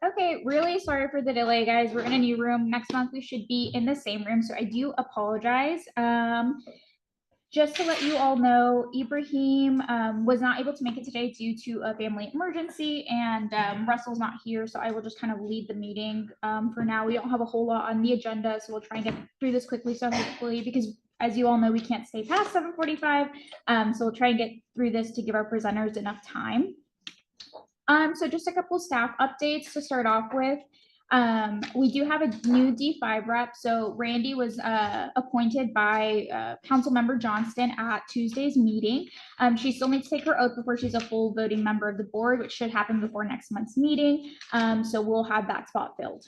Okay, really sorry for the delay, guys. We're in a new room. Next month we should be in the same room, so I do apologize. Just to let you all know, Ibrahim was not able to make it today due to a family emergency, and Russell's not here, so I will just kind of lead the meeting for now. We don't have a whole lot on the agenda, so we'll try and get through this quickly. So hopefully, because as you all know, we can't stay past 7:45, so we'll try and get through this to give our presenters enough time. So just a couple staff updates to start off with. We do have a new D5 rep. So Randy was appointed by Council Member Johnston at Tuesday's meeting. She still needs to take her oath before she's a full voting member of the board, which should happen before next month's meeting. So we'll have that spot filled.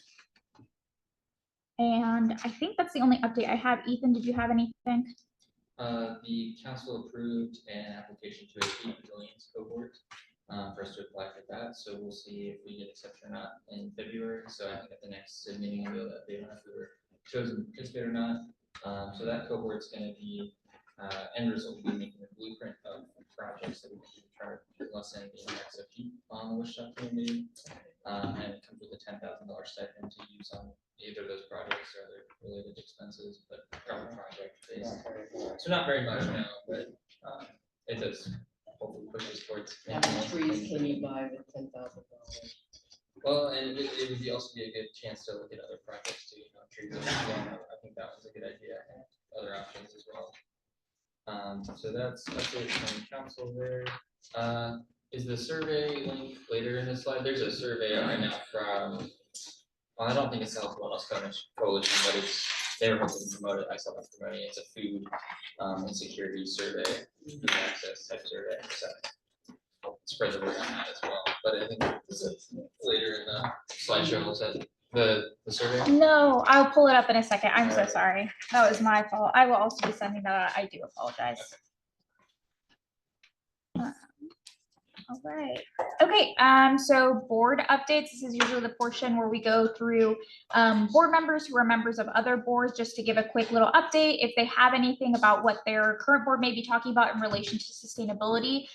And I think that's the only update I have. Ethan, did you have anything? The council approved an application to a 8 resilience cohort for us to apply for that. So we'll see if we get accepted or not in February. So I think at the next meeting we'll be able to update on if we were chosen to participate or not. So that cohort's going to be end result will be making a blueprint of projects that we can try to lessen the impacts of heat on the Wichita community. And it comes with a $10,000 stipend to use on either of those projects or other related expenses, but project based. So not very much now, but it does hopefully push us towards. How many trees can you buy with $10,000? Well, and it would also be a good chance to look at other projects too. You know, trees. I think that was a good idea. And other options as well. So that's it from council there. Is the survey link later in the slide? There's a survey out right now from. Well, I don't think it's Health Wellness Coalition, but they were hoping to promote it. I saw them promoting it. It's a food insecurity survey, food access type survey. So I'll spread the word on that as well. But I think later in the slideshow we'll set the survey. No, I'll pull it up in a second. I'm so sorry. That was my fault. I will also be sending that out. I do apologize. All right. Okay. So board updates. This is usually the portion where we go through board members who are members of other boards, just to give a quick little update if they have anything about what their current board may be talking about in relation to sustainability.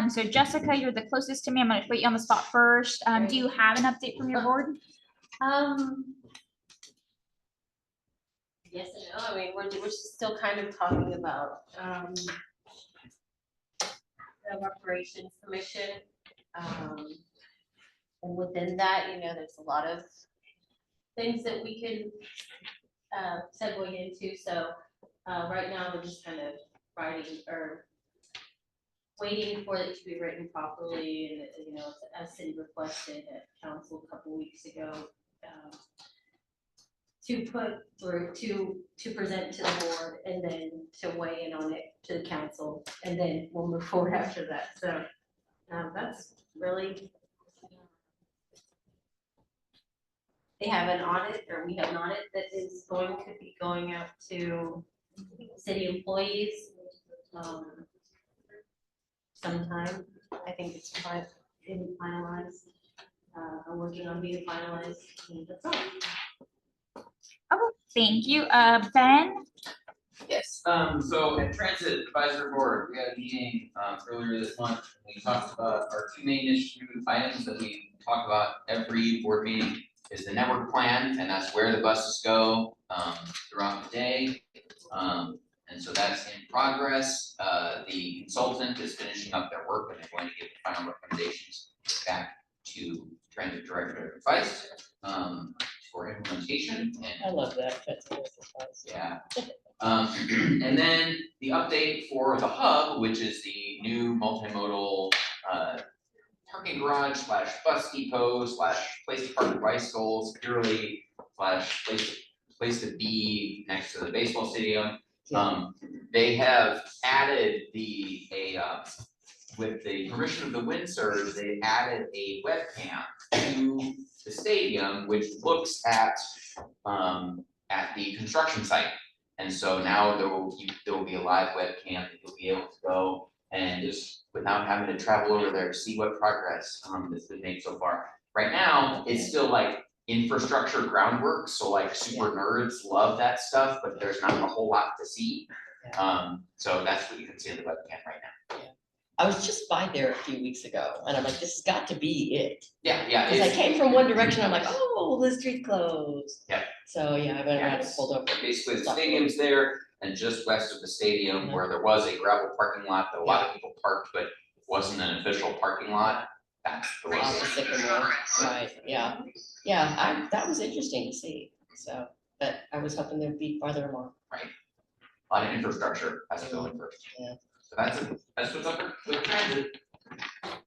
So Jessica, you're the closest to me. I'm going to put you on the spot first. Do you have an update from your board? Yes and no. I mean, we're still kind of talking about the Reparations Commission, and within that, you know, there's a lot of things that we can segue into. So right now, we're just kind of writing or waiting for it to be written properly, and you know, as city requested at council a couple weeks ago. To put through to present to the board and then to weigh in on it to the council, and then we'll move forward after that. So that's really, they have an audit, or we have an audit that is could be going out to city employees sometime. I think it's being finalized. I'm working on being finalized. And that's all. Okay, thank you. Ben? Yes. So at Transit Advisory Board, we had a meeting earlier this month. We talked about our two main issue items that we talk about every board meeting is the network plan, and that's where the buses go throughout the day. And so that's in progress. The consultant is finishing up their work, and they're going to give the final recommendations back to Transit Director Advice for implementation. And I love that. yeah. And then the update for the hub, which is the new multimodal parking garage / bus depot / place to park bicycles, securely / place to be next to the baseball stadium. They have added with the permission of the WinSers, they added a webcam to the stadium, which looks at the construction site. And so now there will be a live webcam that you'll be able to go and just without having to travel over there, see what progress that's been made so far. Right now, it's still like infrastructure groundwork, so like super nerds love that stuff, but there's not a whole lot to see. So that's what you can see in the webcam right now. I was just by there a few weeks ago, and I'm like, this has got to be it. Yeah, Because I it's came from one direction, I'm like, oh, the street closed. Yeah. So, yeah, I went around and it's pulled over. basically the Stop. stadium's there, and just west of the stadium where there was a gravel parking lot that a lot of people parked, but wasn't an official parking lot. That's the way. Off the Sycamore, right, yeah. Yeah, that was interesting to see, so, but I was hoping they'd be farther along. A lot of infrastructure has to go in first. Yeah. So that's what's up with transit. What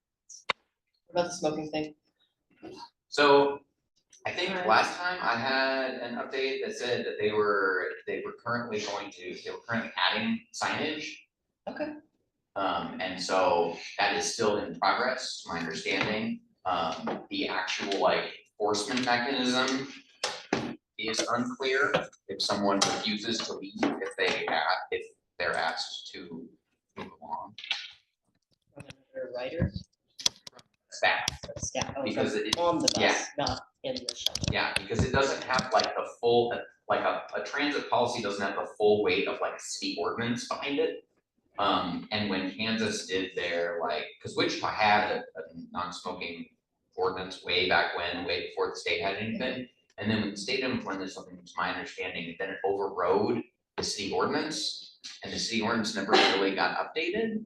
about the smoking thing? So I think last time I had an update that said that they were currently adding signage. Okay. And so that is still in progress, to my understanding. The actual like enforcement mechanism is unclear. If someone refuses to leave, if they're asked to move along. From another writer? Staff, Staff, oh, because from it, on the bus, yeah. not in the shuttle. yeah, because it doesn't have like the full, like a transit policy doesn't have the full weight of like city ordinance behind it. And when Kansas did their because Wichita had a non-smoking ordinance way back when, way before the state had anything. And then when the state implemented something, to my understanding, then it overrode the city ordinance, and the city ordinance never really got updated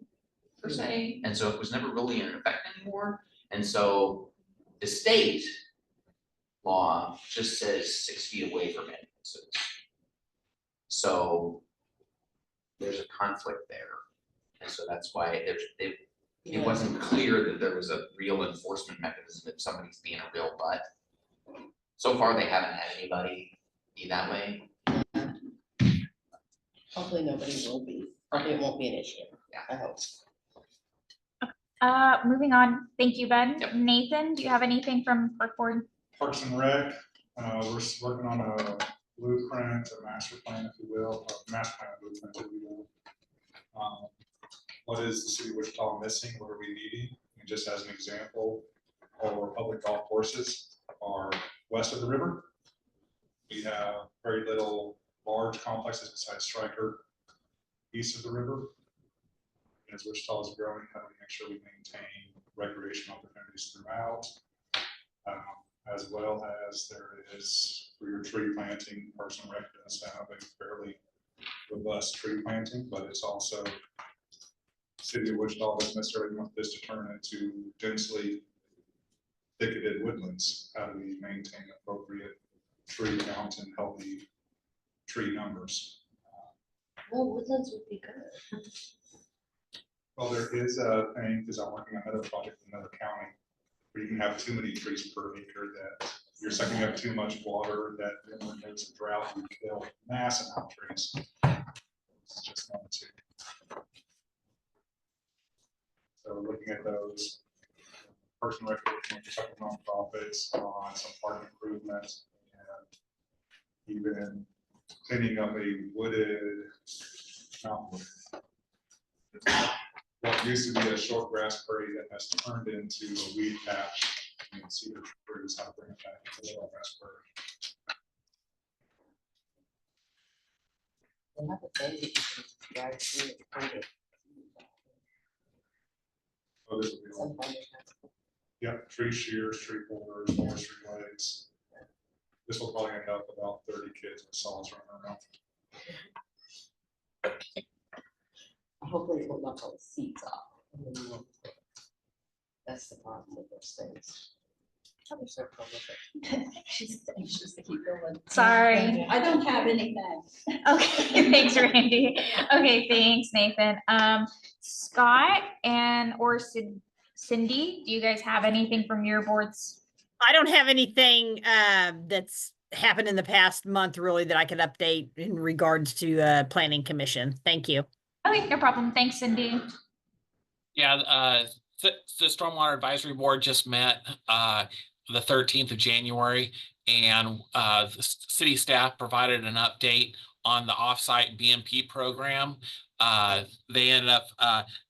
per se, and so it was never really in effect anymore. And so the state law just says 6 feet away from entrances. So there's a conflict there. And so that's why it wasn't clear that there was a real enforcement mechanism if somebody's being a real butt. So far, they haven't had anybody be that way. Hopefully nobody will be, hopefully it won't be an issue. Yeah. I hope. Moving on. Thank you, Ben. Yep. Nathan, do you have anything from Park Board? Parks and Rec, we're working on a blueprint, a master plan, if you will, a master plan blueprint, if you will. What is the city of Wichita missing? What are we needing? And just as an example, all our public golf courses are west of the river. We have very little large complexes besides Stryker east of the river. As Wichita is growing, how do we make sure we maintain recreational opportunities throughout? As well as there is for your tree planting, Parks and Rec does have a fairly robust tree planting, but it's also city of Wichita doesn't necessarily want this to turn into densely thicketed woodlands. How do we maintain appropriate tree count and healthy tree numbers? Well, woodlands would be good. Well, there is a thing, because I'm working on another project in another county, where you can have too many trees per acre that you're sucking up too much water, that then when there's a drought, you kill massive amount of trees. It's just one or two. So looking at those, personal recreation, with a couple nonprofits on some park improvements, and even cleaning up a wooded mountain. What used to be a short grass prairie that has turned into a weed patch. You can see the trees, how to bring it back to the short grass prairie. They have a thing that you can drive through and find it. Oh, this will be all. Yep, tree shears, tree holders, forestry blades. This will probably end up about 30 kids with saws running around. Hopefully it will knock all the seeds off. And then you won't. That's the problem with those things. They're so prolific. She's anxious to keep going. Sorry. I don't have anything. Okay, thanks, Randy. Okay, thanks, Nathan. Scott or Cindy, do you guys have anything from your boards? I don't have anything that's happened in the past month really that I could update in regards to planning commission. Thank you. Okay, no problem. Thanks, Cindy. Yeah, the Stormwater Advisory Board just met the 13th of January, and the city staff provided an update on the offsite BMP program. they ended up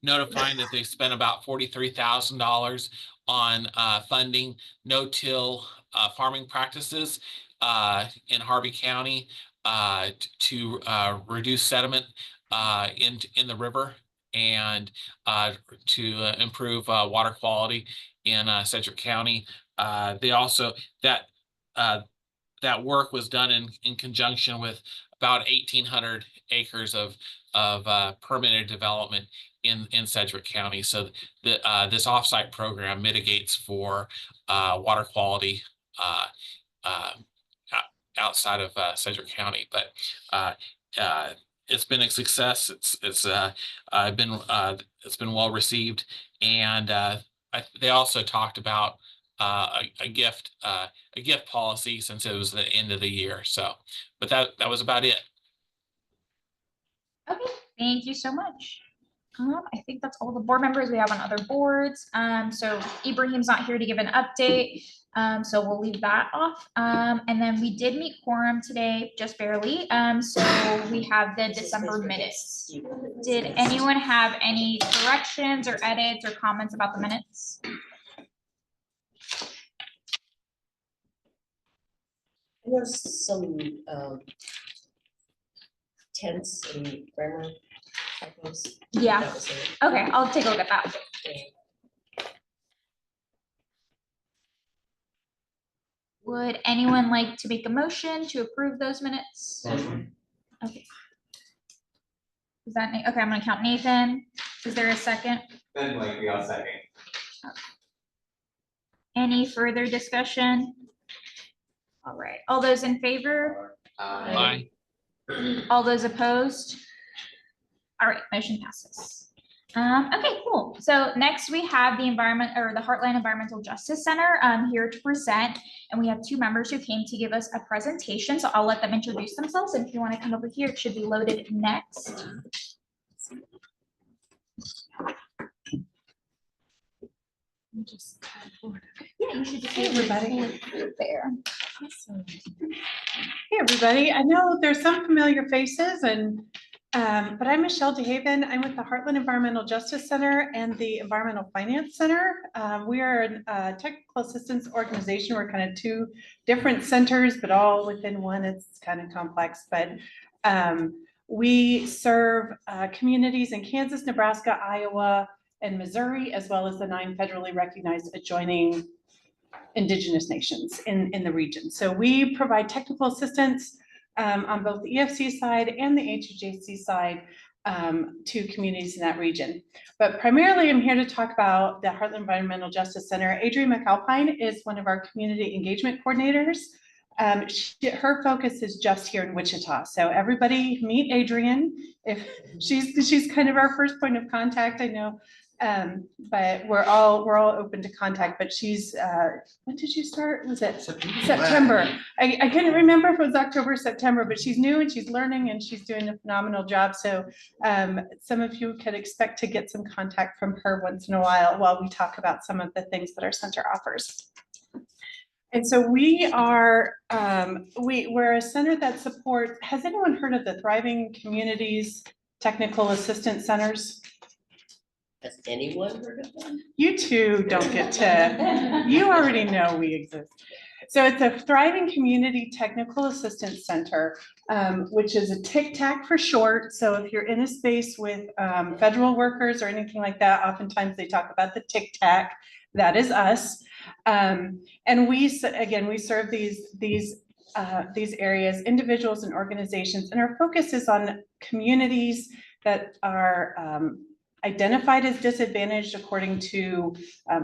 notifying that they spent about $43,000 on funding no-till farming practices in Harvey County to reduce sediment in the river and to improve water quality in Sedgwick County. They also that work was done in conjunction with about 1,800 acres of permitted development in Sedgwick County. So this offsite program mitigates for water quality outside of Sedgwick County, but it's been a success. It's been well received, and they also talked about a gift policy since it was the end of the year. So, but that was about it. Okay, thank you so much. I think that's all the board members we have on other boards. So Ibrahim's not here to give an update. So we'll leave that off. And then we did meet quorum today, just barely. So we have the December minutes. Did anyone have any corrections or edits or comments about the minutes? There's some tense and grammar typos. Yeah. That was it. Okay, I'll take a look at that. Would anyone like to make a motion to approve those minutes? Okay. Is that, okay, I'm gonna count Nathan. Is there a second? Then like we all second. Any further discussion? All right, all those in favor? Aye. All those opposed? All right, motion passes. Okay, cool. So next we have the Heartland Environmental Justice Center here to present, and we have two members who came to give us a presentation. So I'll let them introduce themselves. And if you want to come over here, it should be loaded next. Yeah, you should just Hey, everybody. there. Hey, everybody. I know there's some familiar faces but I'm Michelle DeHaven. I'm with the Heartland Environmental Justice Center and the Environmental Finance Center. We are a technical assistance organization. We're kind of two different centers, but all within one. It's kind of complex, but we serve communities in Kansas, Nebraska, Iowa, and Missouri, as well as the 9 federally recognized adjoining indigenous nations in the region. So we provide technical assistance on both the EFC side and the HJC side to communities in that region. But primarily I'm here to talk about the Heartland Environmental Justice Center. Adrienne McAlpine is one of our community engagement coordinators. Her focus is just here in Wichita. So everybody meet Adrienne. If she's kind of our first point of contact, I know. But we're all open to contact, but she's, when did you start? Was it September? I couldn't remember if it was October or September, but she's new and she's learning and she's doing a phenomenal job. So some of you could expect to get some contact from her once in a while we talk about some of the things that our center offers. And so we are, we're a center that supports, has anyone heard of the Thriving Communities Technical Assistance Centers? Has anyone heard of them? You two don't get to, you already know we exist. So it's a Thriving Community Technical Assistance Center, which is a TICTAC for short. So if you're in a space with federal workers or anything like that, oftentimes they talk about the TICTAC. That is us. And we serve these areas, individuals and organizations, and our focus is on communities that are identified as disadvantaged according to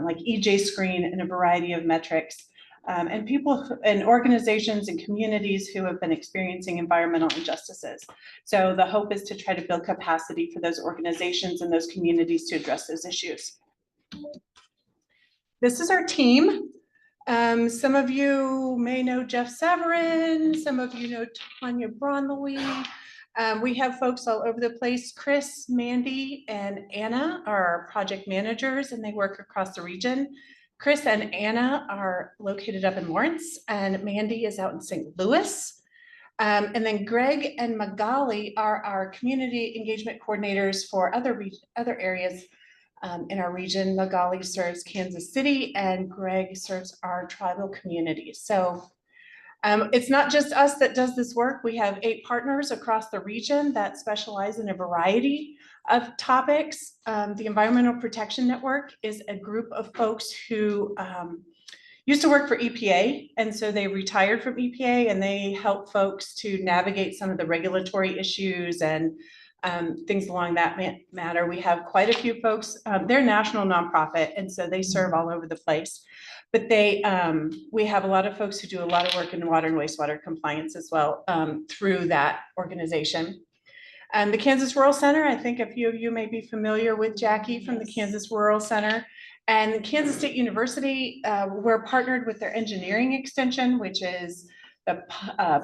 like EJ Screen and a variety of metrics, and people and organizations and communities who have been experiencing environmental injustices. So the hope is to try to build capacity for those organizations and those communities to address those issues. This is our team. Some of you may know Jeff Severin, some of you know Tanya Bronley. We have folks all over the place. Chris, Mandy, and Anna are our project managers, and they work across the region. Chris and Anna are located up in Lawrence, and Mandy is out in St. Louis. And then Greg and Magali are our community engagement coordinators for other areas in our region. Magali serves Kansas City and Greg serves our tribal communities. So it's not just us that does this work. We have 8 partners across the region that specialize in a variety of topics. The Environmental Protection Network is a group of folks who used to work for EPA, and so they retired from EPA, and they help folks to navigate some of the regulatory issues and things along that matter. We have quite a few folks. They're a national nonprofit, and so they serve all over the place. But we have a lot of folks who do a lot of work in water and wastewater compliance as well through that organization. The Kansas Rural Center, I think a few of you may be familiar with Jackie from the Kansas Rural Center. And Kansas State University, we're partnered with their engineering extension, which is the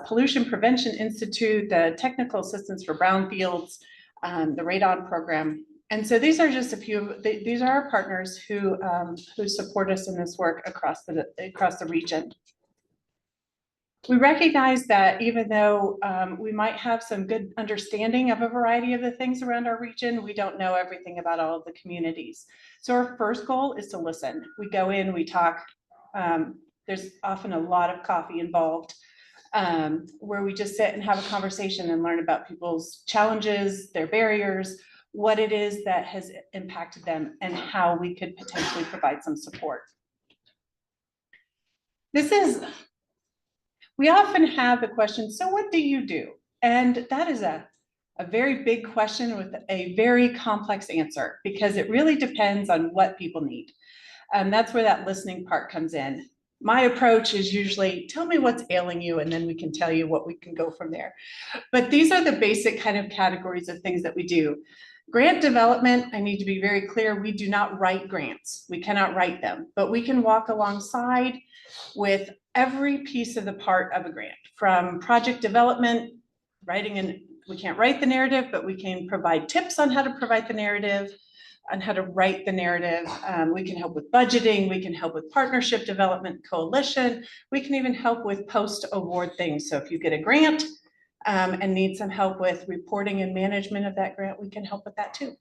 Pollution Prevention Institute, the Technical Assistance for Brownfields, the Radon program. And so these are just a few, these are our partners who support us in this work across the region. We recognize that even though we might have some good understanding of a variety of the things around our region, we don't know everything about all of the communities. So our first goal is to listen. We go in, we talk. There's often a lot of coffee involved, where we just sit and have a conversation and learn about people's challenges, their barriers, what it is that has impacted them, and how we could potentially provide some support. We often have the question, so what do you do? And that is a very big question with a very complex answer, because it really depends on what people need. And that's where that listening part comes in. My approach is usually, tell me what's ailing you, and then we can tell you what we can go from there. But these are the basic kind of categories of things that we do. Grant development, I need to be very clear, we do not write grants. We cannot write them, but we can walk alongside with every piece of the part of a grant, from project development, we can't write the narrative, but we can provide tips on how to provide the narrative, on how to write the narrative. We can help with budgeting, we can help with partnership development, coalition, we can even help with post-award things. So if you get a grant and need some help with reporting and management of that grant, we can help with that too.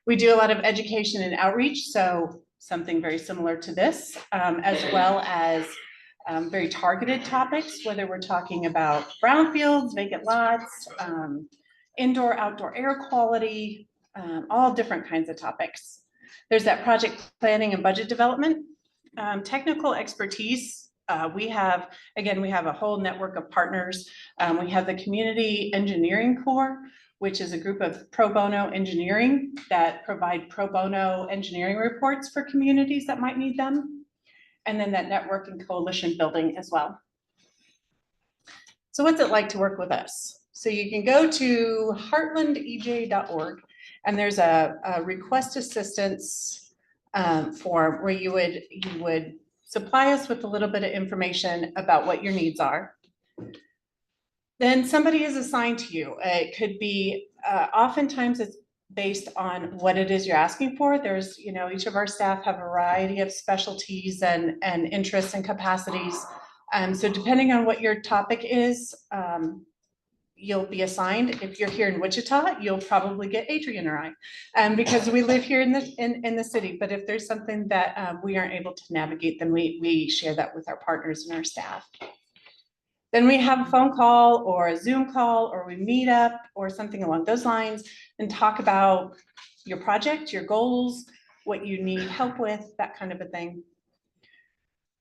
We do a lot of education and outreach, so something very similar to this, as well as very targeted topics, whether we're talking about brownfields, vacant lots, indoor, outdoor air quality, all different kinds of topics. There's that project planning and budget development, technical expertise. We have a whole network of partners. We have the Community Engineering Corps, which is a group of pro bono engineering that provide pro bono engineering reports for communities that might need them. And then that network and coalition building as well. So what's it like to work with us? So you can go to heartlandej.org, and there's a request assistance form where you would supply us with a little bit of information about what your needs are. Then somebody is assigned to you. It could be, oftentimes it's based on what it is you're asking for. There's, each of our staff have a variety of specialties and interests and capacities. So depending on what your topic is, you'll be assigned. If you're here in Wichita, you'll probably get Adrian or I, because we live here in the city. But if there's something that we aren't able to navigate, then we share that with our partners and our staff. Then we have a phone call or a Zoom call, or we meet up or something along those lines and talk about your project, your goals, what you need help with, that kind of a thing.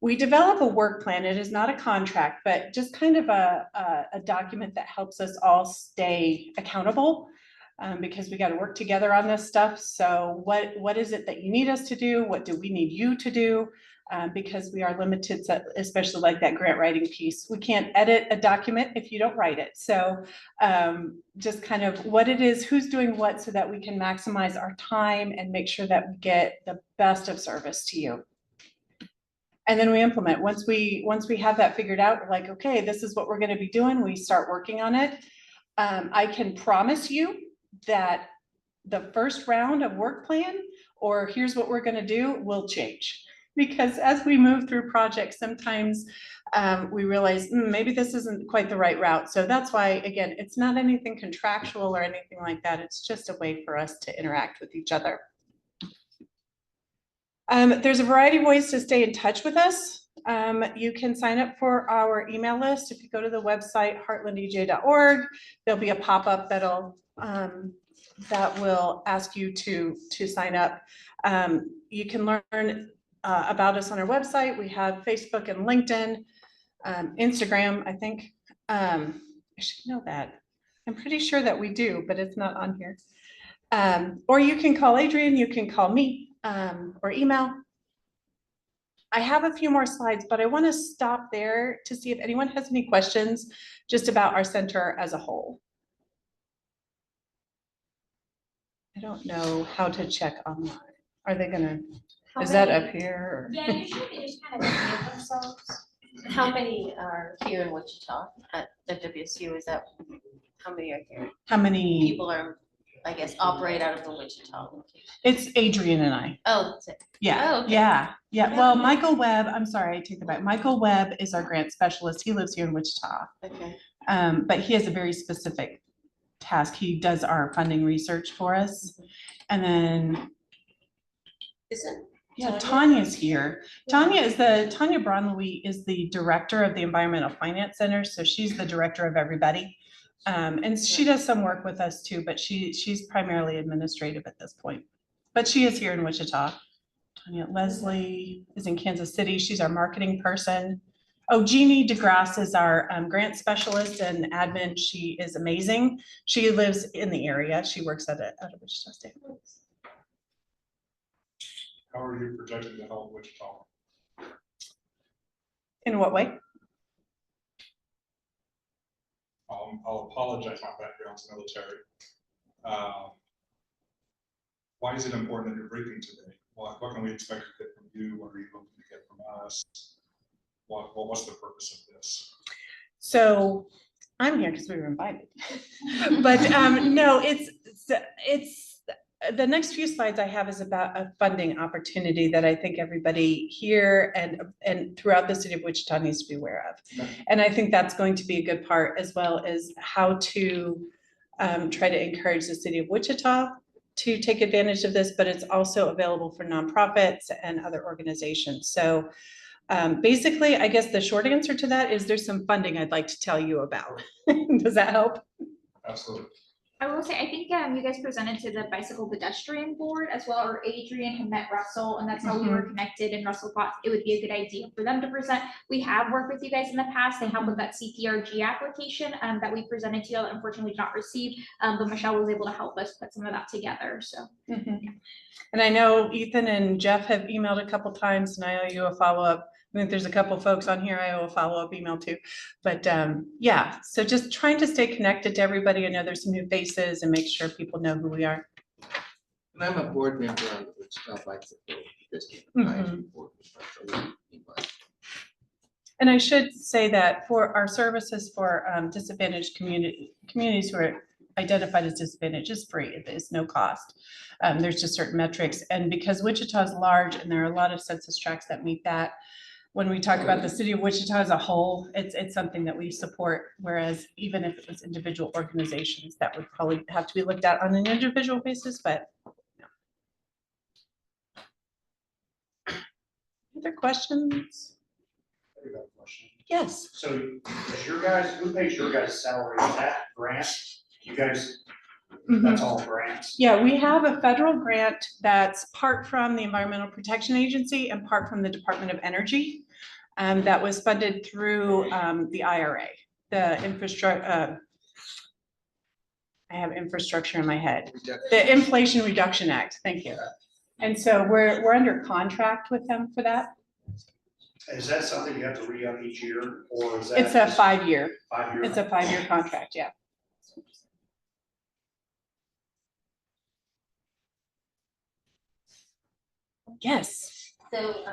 We develop a work plan. It is not a contract, but just kind of a document that helps us all stay accountable, because we got to work together on this stuff. So what is it that you need us to do? What do we need you to do? Because we are limited, especially like that grant writing piece. We can't edit a document if you don't write it. So just kind of what it is, who's doing what, so that we can maximize our time and make sure that we get the best of service to you. And then we implement. Once we have that figured out, we're like, okay, this is what we're going to be doing. We start working on it. I can promise you that the first round of work plan, or here's what we're going to do, will change. Because as we move through projects, sometimes we realize maybe this isn't quite the right route. So that's why, again, it's not anything contractual or anything like that. It's just a way for us to interact with each other. There's a variety of ways to stay in touch with us. You can sign up for our email list. If you go to the website heartlandej.org, there'll be a pop-up that will ask you to sign up. You can learn about us on our website. We have Facebook and LinkedIn, Instagram, I think. I should know that. I'm pretty sure that we do, but it's not on here. Or you can call Adrian, you can call me, or email. I have a few more slides, but I want to stop there to see if anyone has any questions just about our center as a whole. I don't know how to check online. Are they gonna, is that up here? Yeah, usually they just kind of mute themselves. How many are here in Wichita at the WSU? Is that, how many are here? How many? People are, I guess, operate out of the Wichita location. It's Adrian and I. Oh, that's it. Yeah, Oh, okay. yeah. Well, Michael Webb, I'm sorry, I take that back. Michael Webb is our grant specialist. He lives here in Wichita. Okay. But he has a very specific task. He does our funding research for us. And then, Isn't, yeah, Tanya's here. Tanya Braunley is the director of the Environmental Finance Center. So she's the director of everybody. And she does some work with us too, but she's primarily administrative at this point. But she is here in Wichita. Tanya Leslie is in Kansas City. She's our marketing person. Oh, Jeannie DeGrasse is our grant specialist and admin. She is amazing. She lives in the area. She works out of Wichita State. How are you projecting to help Wichita? In what way? I'll apologize, my background's military. Why is it important that you're briefing today? What can we expect to get from you? What are you hoping to get from us? What's the purpose of this? So I'm here because we were invited. But no, it's the next few slides I have is about a funding opportunity that I think everybody here and throughout the city of Wichita needs to be aware of. And I think that's going to be a good part, as well as how to try to encourage the city of Wichita to take advantage of this, but it's also available for nonprofits and other organizations. So basically, I guess the short answer to that is there's some funding I'd like to tell you about. Does that help? Absolutely. I will say, I think you guys presented to the bicycle pedestrian board as well, or Adrian had met Russell, and that's how we were connected, and Russell thought it would be a good idea for them to present. We have worked with you guys in the past. They helped with that CPRG application that we presented to you, that unfortunately we did not receive, but Michelle was able to help us put some of that together, so. And I know Ethan and Jeff have emailed a couple times, and I owe you a follow-up. I think there's a couple folks on here I owe a follow-up email to, but yeah, so just trying to stay connected to everybody. I know there's some new faces and make sure people know who we are. And I'm a board member on the Wichita Bicycle District Mhm. Advisory Board. And I should say that for our services for disadvantaged communities who are identified as disadvantaged is free. It is no cost. There's just certain metrics, and because Wichita is large and there are a lot of census tracts that meet that, when we talk about the city of Wichita as a whole, it's something that we support, whereas even if it was individual organizations, that would probably have to be looked at on an individual basis, but. No. Other questions? I got a question. Yes. So is your guys, who pays your guys' salary? Is that grant? You guys, that's all grants? Yeah, we have a federal grant that's part from the Environmental Protection Agency and part from the Department of Energy. That was funded through the IRA, the infrastructure. I have infrastructure in my head. The Inflation Reduction Act. Thank you. And so we're under contract with them for that. Is that something you have to re-up each year, or is that? It's a 5-year. 5 year? It's a 5-year contract, yeah. Yes. so,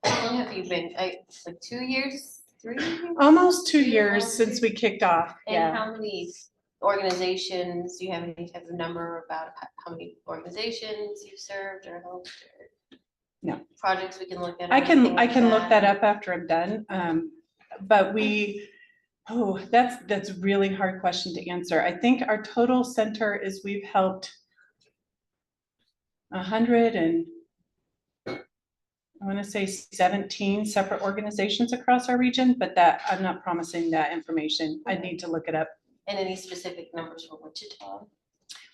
how long have you been, like 2 years, 3 years? Almost 2 years since we kicked off. And Yeah. how many organizations, do you have any type of number about how many organizations you've served or helped? projects we can look at? or I anything can like look that up after I'm done. But that's a really hard question to answer. I think our total center is we've helped 100 and I want to say 17 separate organizations across our region, but that I'm not promising that information. I need to look it up. And any specific numbers for Wichita?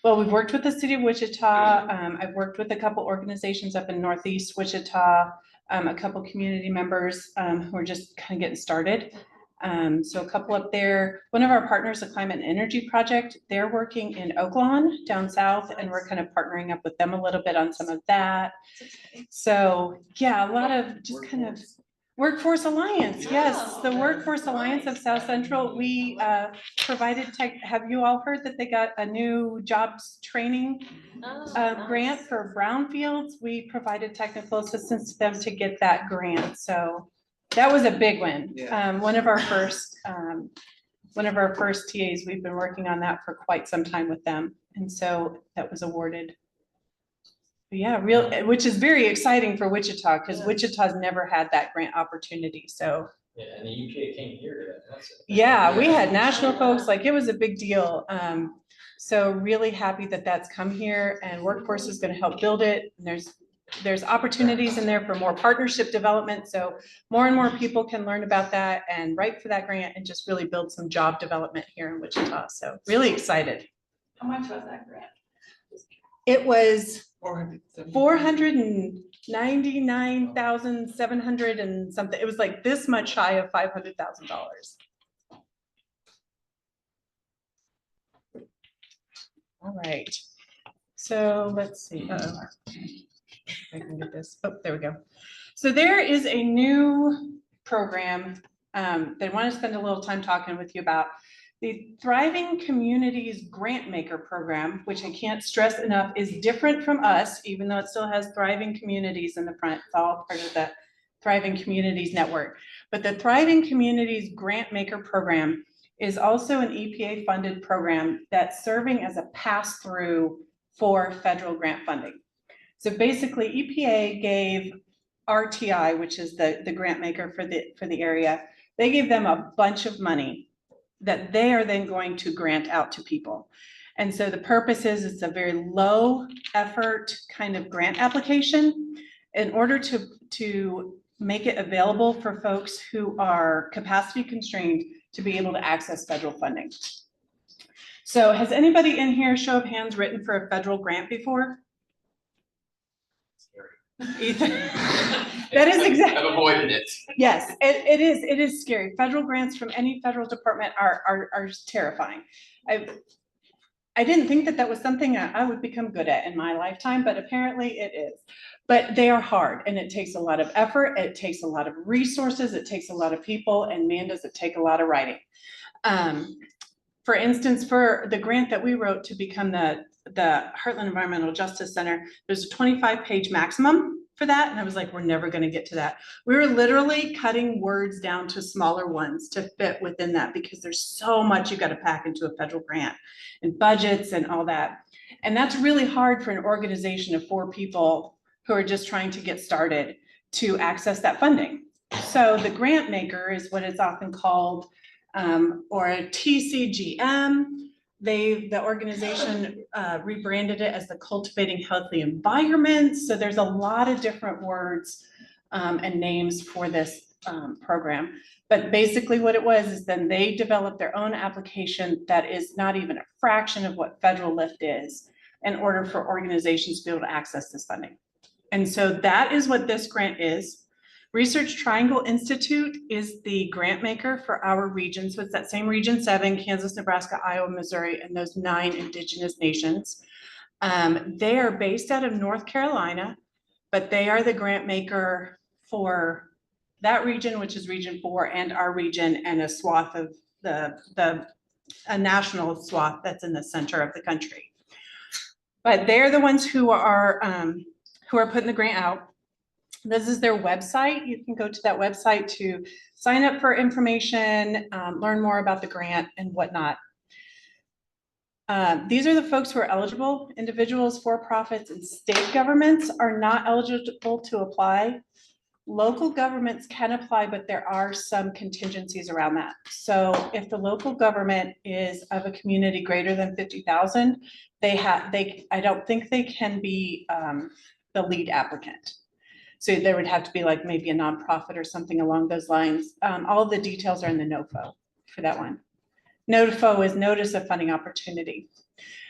Well, we've worked with the city of Wichita. I've worked with a couple organizations up in Northeast Wichita, a couple community members who are just kind of getting started. So a couple up there. One of our partners, the Climate and Energy Project, they're working in Oaklawn down south, and we're kind of partnering up with them a little bit on some of that. So yeah, a lot of just kind of Workforce Alliance, yes, the Workforce Alliance of South Central, we provided tech, have you all heard that they got a new jobs training grant for brownfields? We provided technical assistance to them to get that grant, so that was a big win. Yeah. One of our first TAs, we've been working on that for quite some time with them, and so that was awarded. But yeah, which is very exciting for Wichita, because Wichita's never had that grant opportunity, so. Yeah, and the EPA came here. Yeah, we had national folks, like it was a big deal. So really happy that that's come here, and Workforce is gonna help build it. And there's opportunities in there for more partnership development, so more and more people can learn about that and write for that grant and just really build some job development here in Wichita. So really excited. How much was that grant? It was 470. 499,700 and something. It was like this much shy of $500,000. All right. So let's see. I can get this. Oh, there we go. So there is a new program that I want to spend a little time talking with you about. The Thriving Communities Grantmaker Program, which I can't stress enough, is different from us, even though it still has Thriving Communities in the front. It's all part of the Thriving Communities Network. But the Thriving Communities Grantmaker Program is also an EPA-funded program that's serving as a pass-through for federal grant funding. So basically, EPA gave RTI, which is the grant maker for the area, they gave them a bunch of money that they are then going to grant out to people. And so the purpose is it's a very low effort kind of grant application in order to make it available for folks who are capacity constrained to be able to access federal funding. So has anybody in here, show of hands, written for a federal grant before? Ethan? That is exactly. I've avoided it. Yes, it is scary. Federal grants from any federal department are terrifying. I didn't think that was something I would become good at in my lifetime, but apparently it is. But they are hard, and it takes a lot of effort. It takes a lot of resources. It takes a lot of people, and man, does it take a lot of writing. For instance, for the grant that we wrote to become the Heartland Environmental Justice Center, there's a 25-page maximum for that. And I was like, we're never going to get to that. We were literally cutting words down to smaller ones to fit within that, because there's so much you got to pack into a federal grant and budgets and all that. And that's really hard for an organization of 4 people who are just trying to get started to access that funding. So the grant maker is what it's often called, or a TCGM. The organization rebranded it as the Cultivating Healthy Environments. So there's a lot of different words and names for this program. But basically what it was is then they developed their own application that is not even a fraction of what federal lift is, in order for organizations to be able to access this funding. And so that is what this grant is. Research Triangle Institute is the grant maker for our region. So it's that same region 7, Kansas, Nebraska, Iowa, Missouri, and those 9 indigenous nations. They are based out of North Carolina, but they are the grant maker for that region, which is region 4, and our region, and a swath of a national swath that's in the center of the country. But they're the ones who are putting the grant out. This is their website. You can go to that website to sign up for information, learn more about the grant and whatnot. These are the folks who are eligible. Individuals, for-profits, and state governments are not eligible to apply. Local governments can apply, but there are some contingencies around that. So if the local government is of a community greater than 50,000, I don't think they can be the lead applicant. So there would have to be like maybe a nonprofit or something along those lines. All of the details are in the NOFO for that one. NOFO is Notice of Funding Opportunity.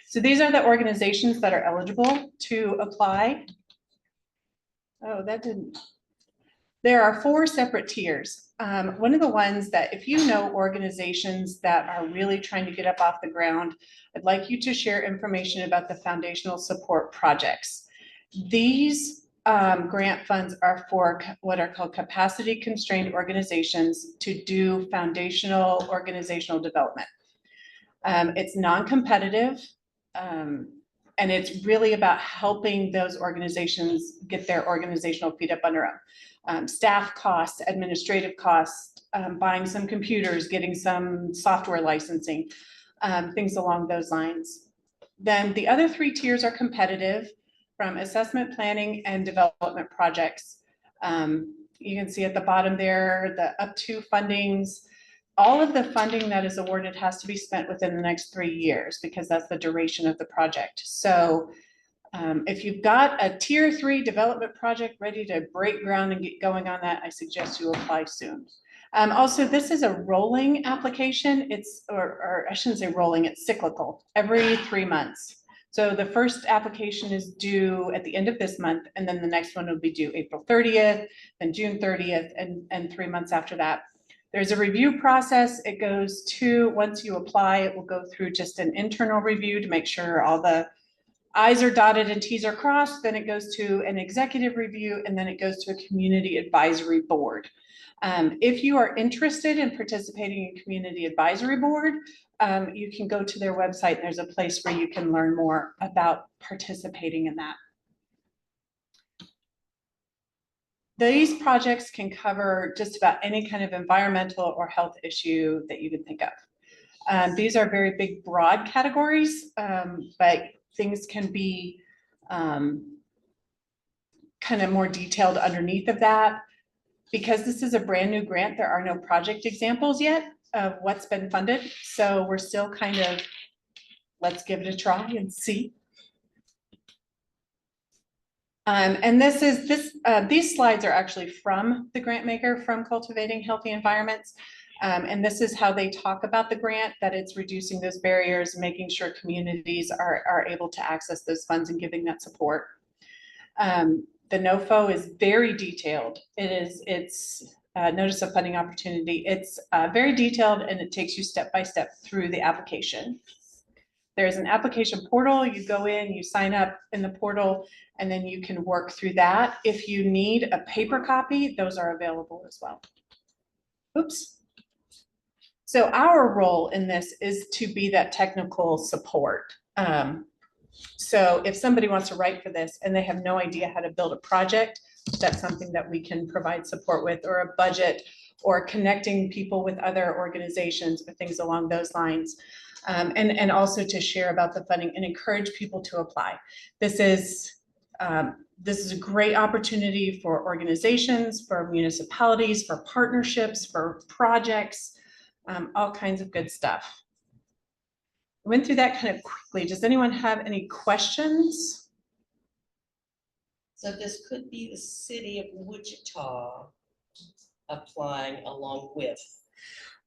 So these are the organizations that are eligible to apply. Oh, that didn't. There are 4 separate tiers. One of the ones that if you know organizations that are really trying to get up off the ground, I'd like you to share information about the foundational support projects. These grant funds are for what are called capacity constrained organizations to do foundational organizational development. It's non-competitive, and it's really about helping those organizations get their organizational feet up under them. Staff costs, administrative costs, buying some computers, getting some software licensing, things along those lines. Then the other 3 tiers are competitive, from assessment, planning, and development projects. You can see at the bottom there, the up to fundings. All of the funding that is awarded has to be spent within the next 3 years because that's the duration of the project. So if you've got a tier 3 development project ready to break ground and get going on that, I suggest you apply soon. Also, this is a rolling application. It's, or I shouldn't say rolling, it's cyclical, every 3 months. So the first application is due at the end of this month, and then the next one will be due April 30th, then June 30th, and 3 months after that. There's a review process. It goes to, once you apply, it will go through just an internal review to make sure all the I's are dotted and T's are crossed. Then it goes to an executive review, and then it goes to a community advisory board. If you are interested in participating in community advisory board, you can go to their website. And there's a place where you can learn more about participating in that. These projects can cover just about any kind of environmental or health issue that you can think of. These are very big, broad categories, but things can be kind of more detailed underneath of that. Because this is a brand new grant, there are no project examples yet of what's been funded. So we're still kind of, let's give it a try and see. And these slides are actually from the grant maker from Cultivating Healthy Environments. And this is how they talk about the grant, that it's reducing those barriers, making sure communities are able to access those funds and giving that support. The NOFO is very detailed. It's Notice of Funding Opportunity. It's very detailed, and it takes you step by step through the application. There's an application portal. You go in, you sign up in the portal, and then you can work through that. If you need a paper copy, those are available as well. Oops. So our role in this is to be that technical support. So if somebody wants to write for this and they have no idea how to build a project, that's something that we can provide support with, or a budget, or connecting people with other organizations or things along those lines. And also to share about the funding and encourage people to apply. This is a great opportunity for organizations, for municipalities, for partnerships, for projects, all kinds of good stuff. Went through that kind of quickly. Does anyone have any questions? So this could be the city of Wichita applying along with.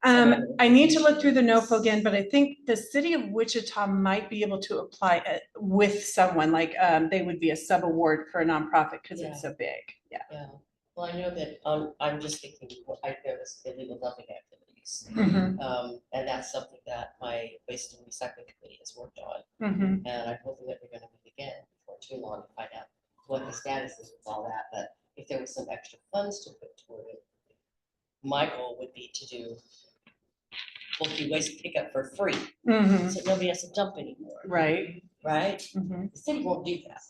I need to look through the NOFO again, but I think the city of Wichita might be able to apply with someone, like they would be a sub-award for a nonprofit because it's so big. Yeah. Yeah. Well, I know that I'm just thinking, I know this illegal dumping activities. And that's something that my waste and recycling committee has worked on. And I'm hoping that we're going to meet again before too long to find out what the status is with all that. But if there was some extra funds to put toward it, my goal would be to do bulky waste pickup for free, so nobody has to dump anymore. Right. Right? The city won't do that.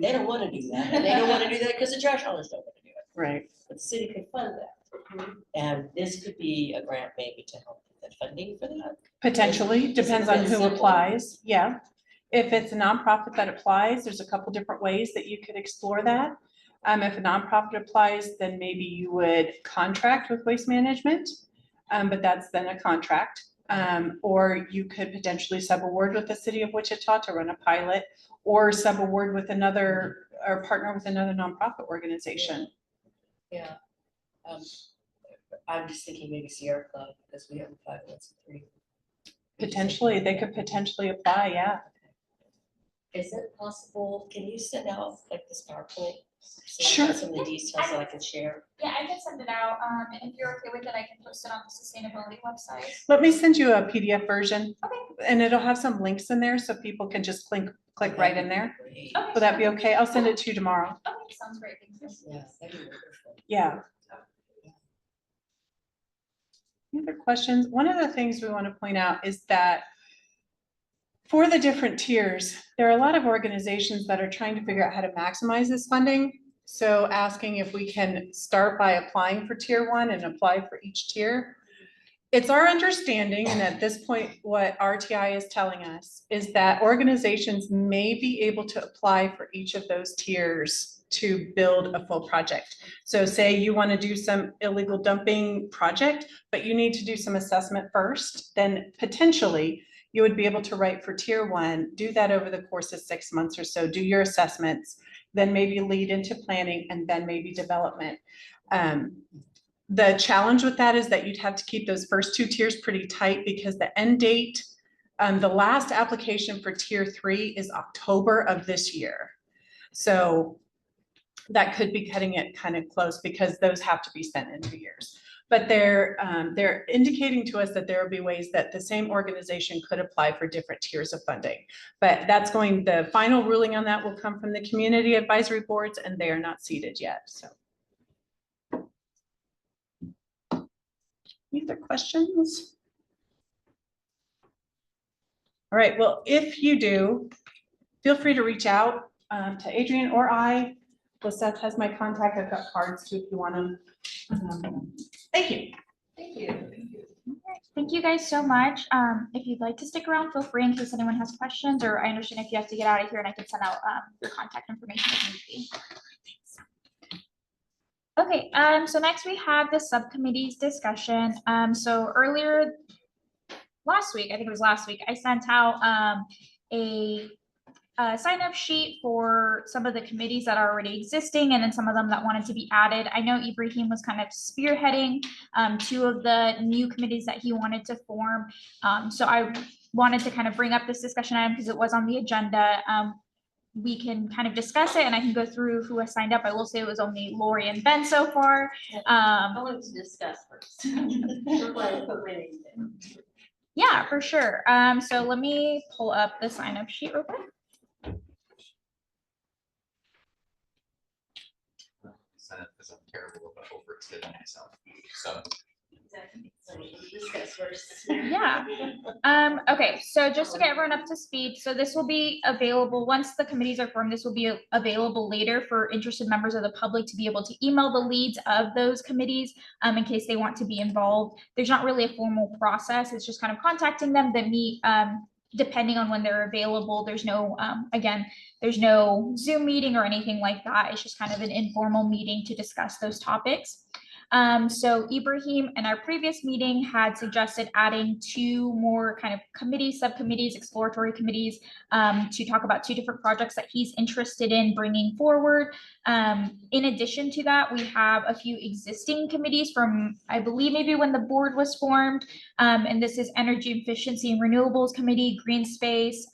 They don't want to do that, and they don't want to do that because the trash haulers don't want to do it. Right. But the city could fund that. And this could be a grant maybe to help with get funding for that? Potentially, Is it depends on that who simple? applies, yeah. If it's a nonprofit that applies, there's a couple different ways that you could explore that. If a nonprofit applies, then maybe you would contract with Waste Management, but that's then a contract. Or you could potentially sub-award with the city of Wichita to run a pilot, or sub-award with another, or partner with another nonprofit organization. Yeah. I'm just thinking maybe Sierra Club, because we have a 501(c)(3). Potentially, they could potentially apply, yeah. Is it possible, can you send out like this PowerPoint? So Sure. I have some of the details that I can share. Yeah, I can send it out, and if you're okay with it, I can post it on the sustainability website. Let me send you a PDF version. Okay. And it'll have some links in there so people can just click right in there. Great. Okay. Would that be okay? I'll send it to you tomorrow. Okay, sounds great, thank you. Yeah, that'd be wonderful. Yeah. Any other questions? One of the things we want to point out is that for the different tiers, there are a lot of organizations that are trying to figure out how to maximize this funding. So asking if we can start by applying for tier 1 and apply for each tier. It's our understanding, and at this point, what RTI is telling us is that organizations may be able to apply for each of those tiers to build a full project. So say you want to do some illegal dumping project, but you need to do some assessment first, then potentially you would be able to write for tier 1, do that over the course of 6 months or so, do your assessments, then maybe lead into planning, and then maybe development. The challenge with that is that you'd have to keep those first 2 tiers pretty tight, because the end date, the last application for tier 3 is October of this year. So that could be cutting it kind of close, because those have to be spent in 2 years. But they're indicating to us that there will be ways that the same organization could apply for different tiers of funding. But the final ruling on that will come from the community advisory boards, and they are not seated yet, so. Any other questions? All right, well, if you do, feel free to reach out to Adrian or I. Lisette has my contact. I've got cards too if you want them. Thank you. Thank you. Thank you guys so much. If you'd like to stick around, feel free in case anyone has questions, or I understand if you have to get out of here and I can send out your contact information if need be. Okay, so next we have the subcommittees discussion. So earlier last week, I think it was last week, I sent out a sign-up sheet for some of the committees that are already existing, and then some of them that wanted to be added. I know Ibrahim was kind of spearheading 2 of the new committees that he wanted to form. So I wanted to kind of bring up this discussion item because it was on the agenda. We can kind of discuss it, and I can go through who has signed up. I will say it was only Lori and Ben so far. I wanted to discuss first. Before I put my name in. Yeah, for sure. So let me pull up the sign-up sheet real quick. Because I'm terrible about overextending myself, so. So we can discuss first. Yeah. Okay, so just to get everyone up to speed, so this will be available, once the committees are formed, this will be available later for interested members of the public to be able to email the leads of those committees in case they want to be involved. There's not really a formal process. It's just kind of contacting them that meet depending on when they're available. There's no, again, there's no Zoom meeting or anything like that. It's just kind of an informal meeting to discuss those topics. So Ibrahim in our previous meeting had suggested adding 2 more kind of committees, subcommittees, exploratory committees to talk about 2 different projects that he's interested in bringing forward. In addition to that, we have a few existing committees from, I believe, maybe when the board was formed. And this is Energy Efficiency and Renewables Committee, Green Space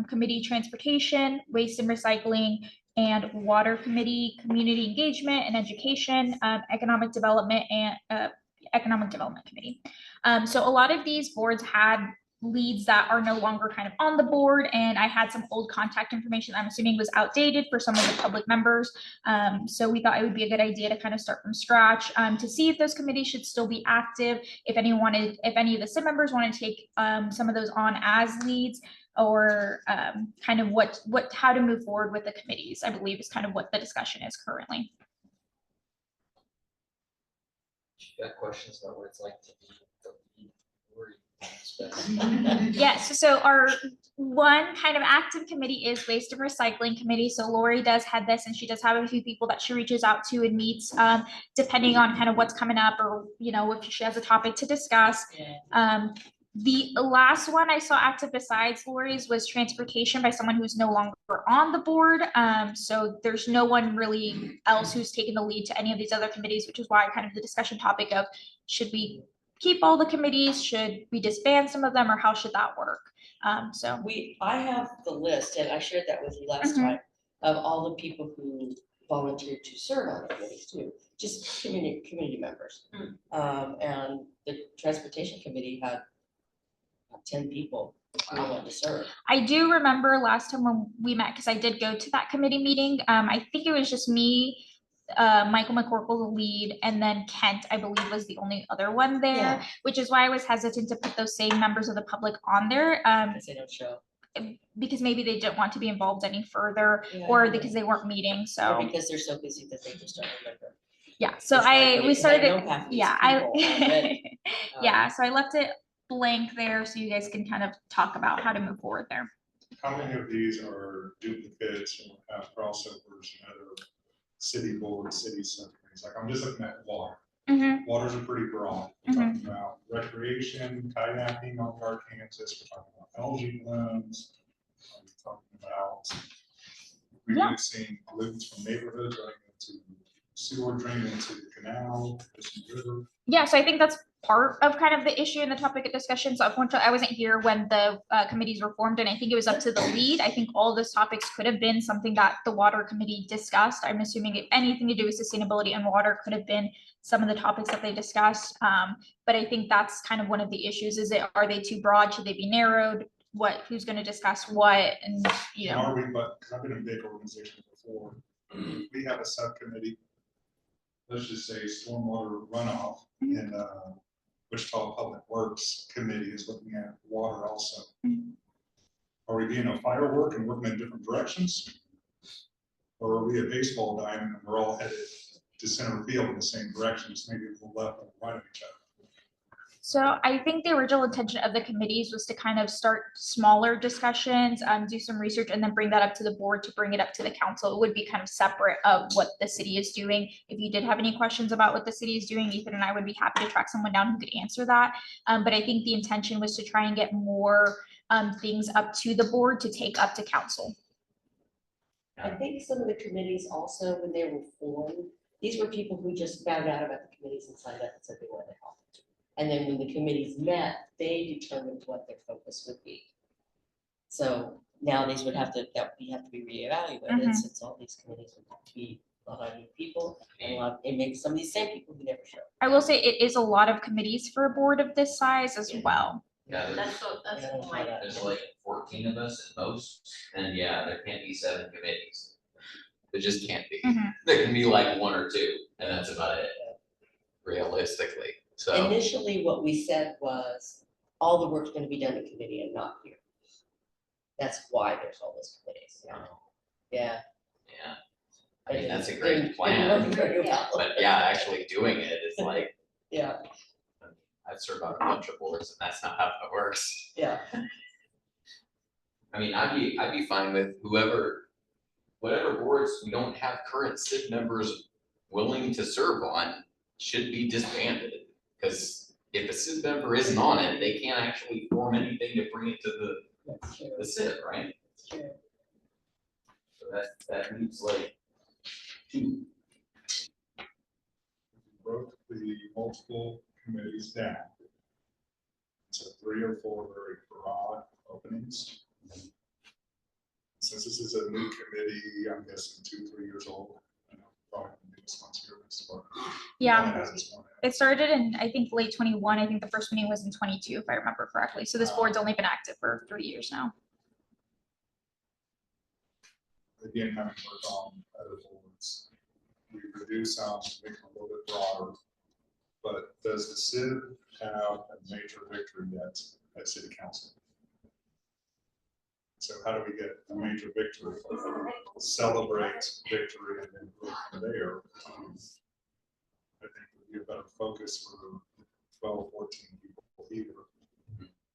Committee, Transportation, Waste and Recycling, and Water Committee, Community Engagement and Education, Economic Development, and Economic Development Committee. So a lot of these boards had leads that are no longer kind of on the board, and I had some old contact information I'm assuming was outdated for some of the public members. So we thought it would be a good idea to kind of start from scratch to see if those committees should still be active, if any of the SIB members want to take some of those on as leads, or kind of how to move forward with the committees, I believe is kind of what the discussion is currently. You got questions about what it's like to be the lead or Yes, so our one kind of active committee is Waste and Recycling Committee. So Lori does head this, and she does have a few people that she reaches out to and meets, depending on kind of what's coming up, or, you know, if she has a topic to discuss. The last one I saw active besides Lori's was Transportation by someone who's no longer on the board. So there's no one really else who's taken the lead to any of these other committees, which is why kind of the discussion topic of, should we keep all the committees? Should we disband some of them, or how should that work? So I have the list, and I shared that with you last Mhm. time, of all the people who volunteered to serve on the committees too, just community members. And the transportation committee had 10 people who wanted to serve. I do remember last time when we met, because I did go to that committee meeting. I think it was just me, Michael McCorkle, the lead, and then Kent, I believe, was the only other one there, Yeah. which is why I was hesitant to put those same members of the public on there. Because they don't show. Because maybe they didn't want to be involved any further, Yeah, or yeah. because they weren't meeting, Or so. because they're so busy that they just don't remember. Yeah, so It's likely, we because I started, know half these yeah, people already. yeah, so I left it blank there, so you guys can kind of talk about how to move forward there. How many of these are duplicates or have crossovers in other city boards, city subcommittees? Like, I'm just looking at water. Mhm. Waters are pretty broad. We're talking about recreation, kayaking on Arkansas, we're talking about algae blooms. We're talking about reducing pollutants from neighborhoods running into sewer draining into the canal, this river. Yeah, so I think that's part of kind of the issue in the topic of discussion. So unfortunately, I wasn't here when the committees were formed, and I think it was up to the lead. I think all those topics could have been something that the water committee discussed. I'm assuming if anything to do with sustainability and water could have been some of the topics that they discussed. But I think that's kind of one of the issues. Are they too broad? Should they be narrowed? Who's going to discuss what? And, you know. Are we, but, because I've been in big organizations before, we have a subcommittee, let's just say stormwater runoff, and Wichita Public Works Committee is looking at water also. Are we being a firework and working in different directions? Or are we a baseball diamond and we're all headed to center field in the same directions, maybe a little left and right of each other? So I think the original intention of the committees was to kind of start smaller discussions, do some research, and then bring that up to the board to bring it up to the council. It would be kind of separate of what the city is doing. If you did have any questions about what the city is doing, Ethan and I would be happy to track someone down who could answer that. But I think the intention was to try and get more things up to the board to take up to council. I think some of the committees also, when they were formed, these were people who just found out about the committees and signed up and said they wanted to help. And then when the committees met, they determined what their focus would be. So now these would have to, be reevaluated, since all these committees would have to be a lot of new people, and it makes some of these same people who never show. I will say it is a lot of committees for a board of this size as well. Yeah, That's my. there's like 14 of us at most, and yeah, there can't be 7 committees. There just can't be. There can be like 1 or 2, and that's about it, realistically. So Initially, what we said was, all the work's gonna be done in committee and not here. That's why there's all those committees. Yeah. yeah, I mean, that's a Didn't- great didn't plan, work very well. but yeah, actually doing it is like, Yeah, I've served on a bunch of boards, and that's not how that works. yeah. I mean, I'd be fine with whatever boards we don't have current CID members willing to serve on should be disbanded. Because if a CID member isn't on it, they can't actually form anything to bring it to That's true. the CID, right? That's true. So that leaves like 2. Broke the multiple committees down. So 3 or 4 very broad openings. Since this is a new committee, I'm guessing 2-3 years old. I know probably the newest one's here, but Yeah. one that has this one. It started in, I think, late 21. I think the first meeting was in 22, if I remember correctly. So this board's only been active for 3 years now. Again, having worked on other boards, we reduce some, make them a little bit broader. But does the CID have a major victory yet at city council? So how do we get a major victory? Celebrate victory and then go from there. I think would be a better focus for 12, 14 people here.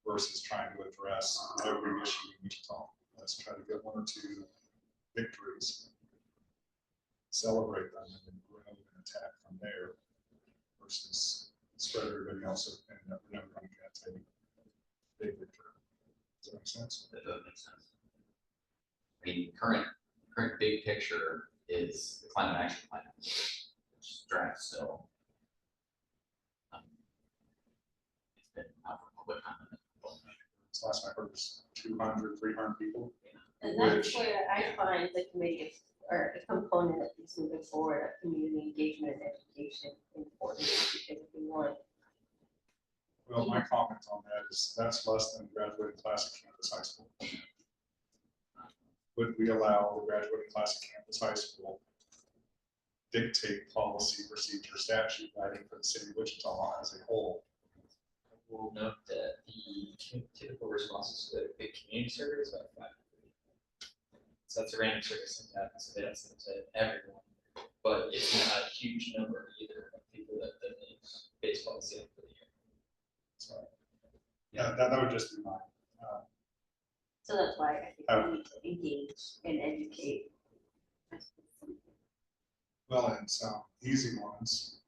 versus trying to address every issue in Wichita. Let's try to get one or two victories, celebrate them, and then grow and attack from there versus spread everybody else and we're never going to get a big victory. Does that make sense? That does make sense. I mean, current big picture is the climate action plan, which is draft still. It's been out for public comment. Last I heard was 200, 300 people. And that's Which- where I find the committee or a component of this moving forward, of community engagement and education important, because if we want. Well, my comment on that is that's less than graduating class at Kansas High School. Would we allow the graduating class at Kansas High School dictate policy, procedure, statute writing for the city of Wichita as a whole? We'll note that the typical responses to the big community survey is about 5. So that's a random survey sent out, so they don't send it to everyone, but it's not a huge number either of people that need baseball season for the year. So, that would just be mine. So that's why I think Oh. we need to engage and educate. Well, and some easy ones.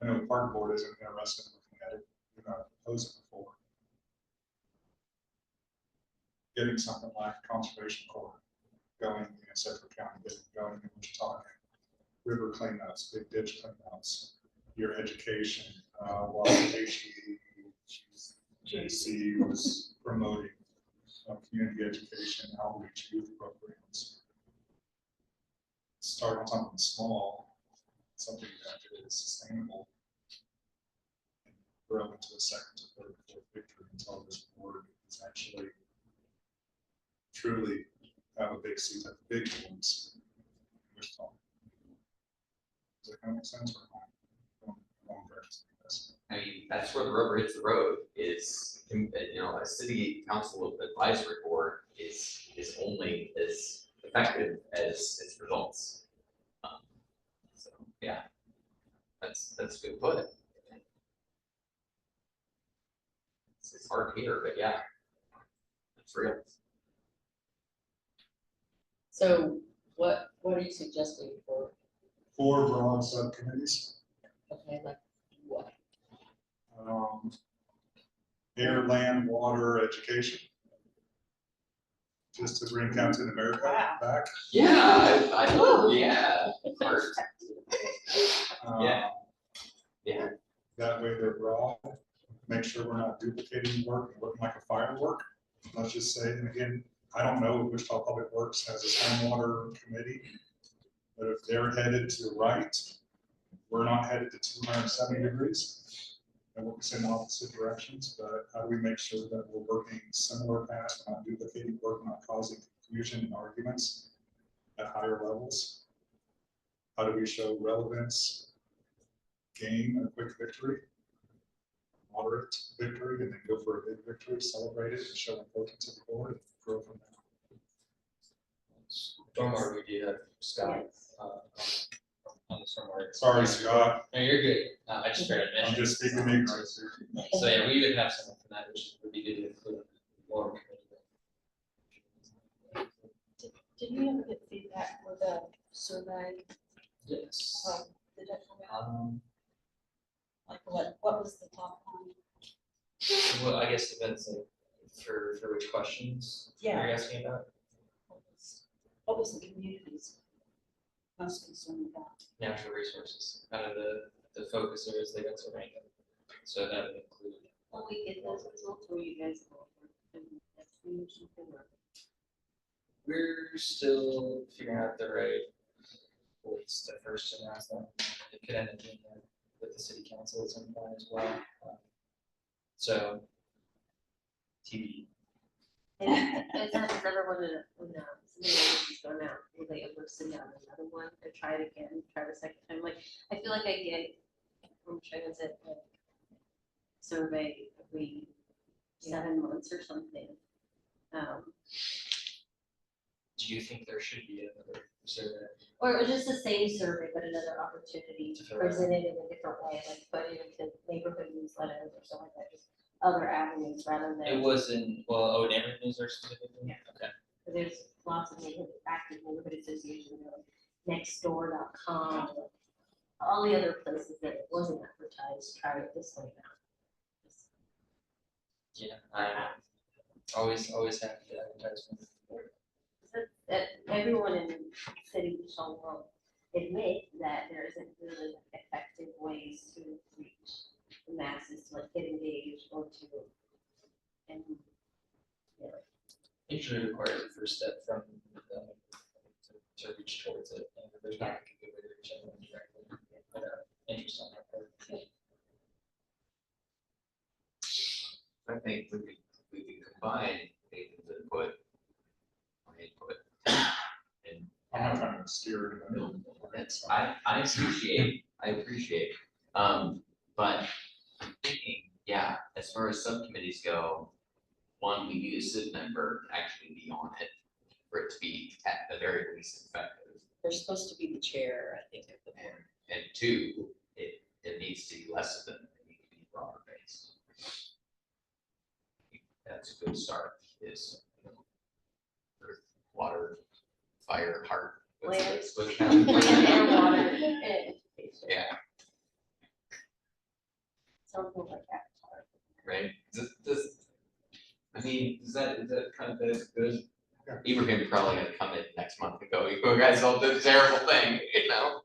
I know the park board isn't interested in looking at it, you're not opposed it before. Getting something like conservation corps going in Central County, getting going in Wichita, river cleanups, big ditch cleanups, your education, while HEJC was promoting community education, outreach, youth programs. Start on something small, something that is sustainable. And grow into a second to third, fourth victory until this board is actually truly have a big seat at the big ones. Does that kind of make sense or not? I mean, that's where the rubber hits the road is, you know, a city council advisory board is only as effective as its results. So, yeah, that's a good put. It's hard to hear, but yeah, it's real. So what are you suggesting for, 4 broad subcommittees. okay, like what? Air, land, water, education. Just to bring Captain America back. Yeah, yeah. Art. Um, Yeah. That way they're broad, make sure we're not duplicating work and looking like a firework. Let's just say, and again, I don't know if Wichita Public Works has a stormwater committee, but if they're headed to the right, we're not headed to 270 degrees. And we're in opposite directions, but how do we make sure that we're working similar paths, not duplicating work, not causing confusion and arguments at higher levels? How do we show relevance, gain a quick victory, moderate victory, and then go for a big victory, celebrate it, and show importance to the board, and grow from there? Stormwater, we do have Scott, on the stormwater. Sorry, Scott, No, you're good. I just started I'm mentioning. just speaking ignorance here. So yeah, we would have someone from that, which would be good to include more committee. Did you ever get feedback with the survey? Yes. Did that come out? Um, Like what was the top one? well, I guess depends like for which questions Yeah. you're asking about. What was the community's most concerned about? Natural resources, kind of the focus areas they got to rank them. So that would include. When we get those results, will you guys go over and next week or something, or? We're still figuring out the right voice to first announce them. It could end up being with the city council at some point as well. So TV. And has everyone in somebody else has gone out, will they ever send out another one and try it again, try the second time? Like, I feel like I get from transit, like, survey every 7 months or something. Do you think there should be another survey? Or just the same survey, but another opportunity To fill it out. presented in a different way, like put it into neighborhood newsletters or something like that, just other avenues rather It than, wasn't, well, oh, neighborhood news are specifically? Yeah. Okay. there's lots of active neighborhood associations, like nextdoor.com, all the other places that it wasn't advertised, try it this way now. Yeah, I always have the advertisement. That everyone in the city will admit that there isn't really effective ways to reach the masses, to like get engaged or to, and, you know, It usually requires a first step from them to reach towards it, and there's not a good way to reach anyone directly, but interest on that part. I think we can combine Nathan's input, my input. And I'm not trying to steer it. no, that's, I appreciate, but I'm thinking, yeah, as far as subcommittees go, one, we need a city member to actually be on it for it to be at the very least effective. They're supposed to be the chair, I think, of the board. And two, it needs to be less of them, it needs to be broader based. That's a good start, is, you know, earth, water, fire, heart. Land. what's land, happening? air, water, and education. Yeah, Something like that. right, I mean, is that kind of good? Ibrahim probably gonna come in next month and go, you guys all did a terrible thing, you know?